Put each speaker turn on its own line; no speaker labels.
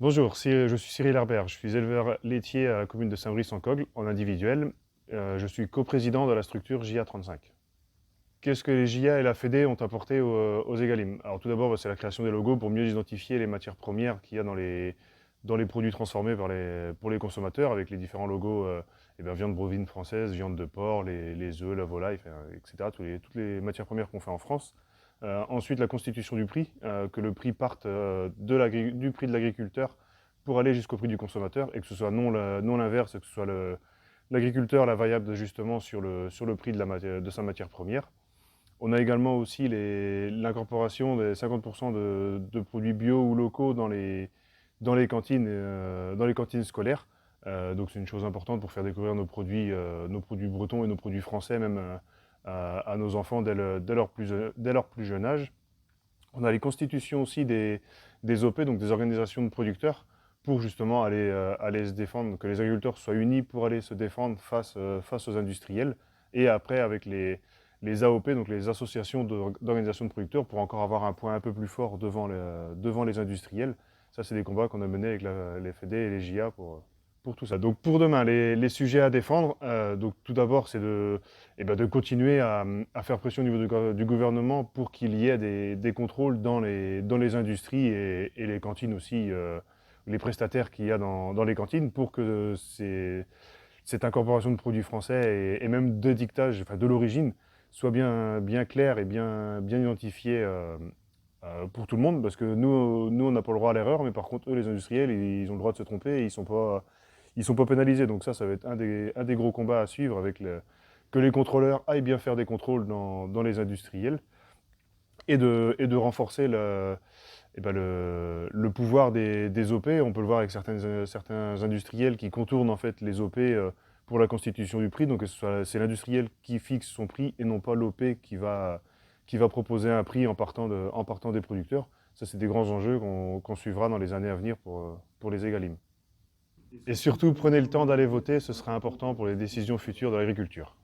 Bonjour, je suis Cyril Herbert, je suis éleveur laitier à la commune de Saint-Brice-en-Cogle en individuel. Je suis coprésident de la structure JA35. Qu'est-ce que les JA et la Fédé ont apporté aux Egalim? Alors tout d'abord, c'est la création des logos pour mieux identifier les matières premières qu'il y a dans les produits transformés pour les consommateurs, avec les différents logos, viande bovine française, viande de porc, les œufs, la volaille, enfin, etc. Toutes les matières premières qu'on fait en France. Ensuite, la constitution du prix, que le prix parte du prix de l'agriculteur pour aller jusqu'au prix du consommateur, et que ce soit non l'inverse, que ce soit l'agriculteur la variable d'ajustement sur le prix de sa matière première. On a également aussi l'incorporation des 50% de produits bio ou locaux dans les cantines scolaires. Donc c'est une chose importante pour faire découvrir nos produits bretons et nos produits français même à nos enfants dès leur plus jeune âge. On a les constitutions aussi des OP, donc des organisations de producteurs, pour justement aller se défendre, que les agriculteurs soient unis pour aller se défendre face aux industriels. Et après, avec les AOP, donc les associations d'organisations de producteurs, pour encore avoir un point un peu plus fort devant les industriels. Ça, c'est des combats qu'on a menés avec les FED et les JA pour tout ça. Donc pour demain, les sujets à défendre, donc tout d'abord, c'est de continuer à faire pression au niveau du gouvernement pour qu'il y ait des contrôles dans les industries et les cantines aussi, les prestataires qu'il y a dans les cantines, pour que cette incorporation de produits français et même d'étiquetage, enfin de l'origine, soit bien clair et bien identifié pour tout le monde, parce que nous on n'a pas le droit à l'erreur, mais par contre, eux, les industriels, ils ont le droit de se tromper et ils sont pas pénalisés. Donc ça va être un des gros combats à suivre, que les contrôleurs aillent bien faire des contrôles dans les industriels et de renforcer le pouvoir des OP. On peut le voir avec certains industriels qui contournent en fait les OP pour la constitution du prix. Donc c'est l'industriel qui fixe son prix et non pas l'OP qui va proposer un prix en partant des producteurs. Ça, c'est des grands enjeux qu'on suivra dans les années à venir pour les Egalim. Et surtout, prenez le temps d'aller voter, ce sera important pour les décisions futures de l'agriculture.